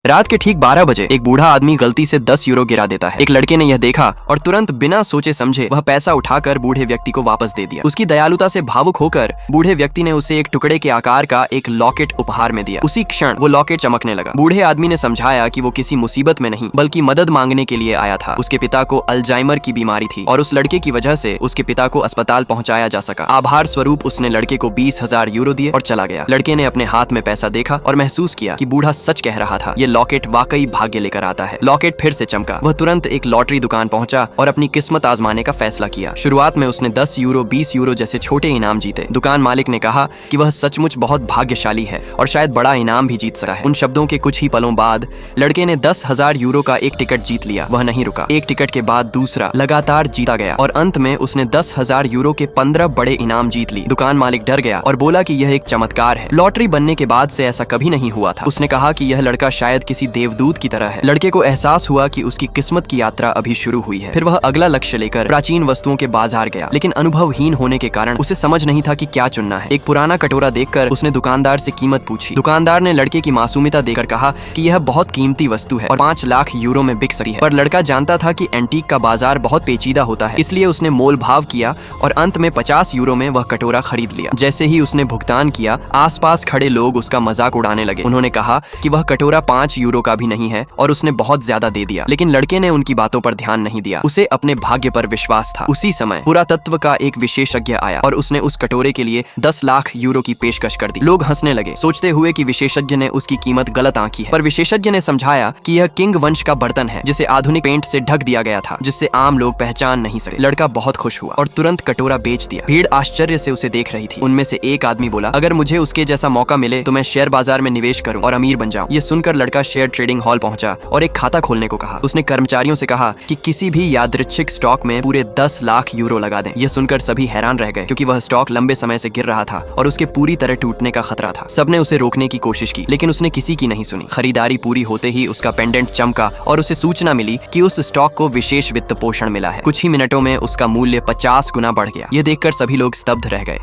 रात के ठीक 12 बजे एक बूढ़ा आदमी गलती से 10 यूरो गिरा देता है। एक लड़के ने यह देखा और तुरंत बिना सोचे समझे वह पैसा उठाकर बूढ़े व्यक्ति को वापस दे दिया। उसकी दयालुता से भावुक होकर बूढ़े व्यक्ति ने उसे एक टुकड़े के आकार का एक लॉकेट उपहार में दिया। उसी क्षण वो लॉकेट चमकने लगा। बूढ़े आदमी ने समझाया कि वो किसी मुसीबत में नहीं बल्कि मदद मांगने के लिए आया था। उसके पिता को अल्जाइमर की बीमारी थी और उस लड़के की वजह से उसके पिता को अस्पताल पहुंचाया जा सका। आभार स्वरूप उसने लड़के को 20,000 यूरो दिए और चला गया। लड़के ने अपने हाथ में पैसा देखा और महसूस किया कि बूढ़ा सच कह रहा था। ये लॉकेट वाकई भाग्य लेकर आता है। लॉकेट फिर से चमका। वह तुरंत एक लॉटरी दुकान पहुंचा और अपनी किस्मत आजमाने का फैसला किया। शुरुआत में उसने 10 यूरो 20 यूरो जैसे छोटे इनाम जीते। दुकान मालिक ने कहा कि वह सचमुच बहुत भाग्यशाली है और शायद बड़ा इनाम भी जीत सकता है। उन शब्दों के कुछ ही पलों बाद लड़के ने 10,000 यूरो का एक टिकट जीत लिया। वह नहीं रुका। एक टिकट के बाद दूसरा लगातार जीता गया और अंत में उसने 10,000 यूरो के 15 बड़े इनाम जीत ली। दुकान मालिक डर गया और बोला कि यह एक चमत्कार है। लॉटरी बनने के बाद से ऐसा कभी नहीं हुआ था। उसने कहा कि यह लड़का शायद किसी देवदूत की तरह है। लड़के को एहसास हुआ कि उसकी किस्मत की यात्रा अभी शुरू हुई है। फिर वह अगला लक्ष्य लेकर प्राचीन वस्तुओं के बाजार गया, लेकिन अनुभवहीन होने के कारण उसे समझ नहीं था कि क्या चुनना है। एक पुराना कटोरा देखकर उसने दुकानदार से कीमत पूछी। दुकानदार ने लड़के की मासूमियता देकर कहा कि यह बहुत कीमती वस्तु है और 5 लाख यूरो में बिक सकती है। पर लड़का जानता था कि एंटीक का बाजार बहुत पेचीदा होता है, इसलिए उसने मोल भाव किया और अंत में 50 यूरो में वह कटोरा खरीद लिया। जैसे ही उसने भुगतान किया, आसपास खड़े लोग उसका मजाक उड़ाने लगे। उन्होंने कहा कि वह कटोरा 5 यूरो का भी नहीं है और उसने बहुत ज्यादा दे दिया। लेकिन लड़के ने उनकी बातों पर ध्यान नहीं दिया। उसे अपने भाग्य पर विश्वास था। उसी समय पुरातत्व का एक विशेषज्ञ आया और उसने उस कटोरे के लिए 10 लाख यूरो की पेशकश कर दी। लोग हंसने लगे, सोचते हुए कि विशेषज्ञ ने उसकी कीमत गलत आंकी है। पर विशेषज्ञ ने समझाया कि यह किंग वंश का बर्तन है जिसे आधुनिक पेंट से ढक दिया गया था, जिससे आम लोग पहचान नहीं सके। लड़का बहुत खुश हुआ और तुरंत कटोरा बेच दिया। भीड़ आश्चर्य से उसे देख रही थी। उनमें से एक आदमी बोला, अगर मुझे उसके जैसा मौका मिले तो मैं शेयर बाजार में निवेश करूं और अमीर बन जाऊं। ये सुनकर लड़का शेयर ट्रेडिंग हॉल पहुंचा और एक खाता खोलने को कहा। उसने कर्मचारियों से कहा कि किसी भी यादृच्छिक स्टॉक में पूरे 10 लाख यूरो लगा दें। यह सुनकर सभी हैरान रह गए, क्योंकि वह स्टॉक लंबे समय से गिर रहा था और उसके पूरी तरह टूटने का खतरा था। सबने उसे रोकने की कोशिश की, लेकिन उसने किसी की नहीं सुनी। खरीदारी पूरी होते ही उसका पेंडेंट चमका और उसे सूचना मिली कि उस स्टॉक को विशेष वित्त पोषण मिला है। कुछ ही मिनटों में उसका मूल्य 50 गुना बढ़ गया। यह देखकर सभी लोग स्तब्ध रह गए।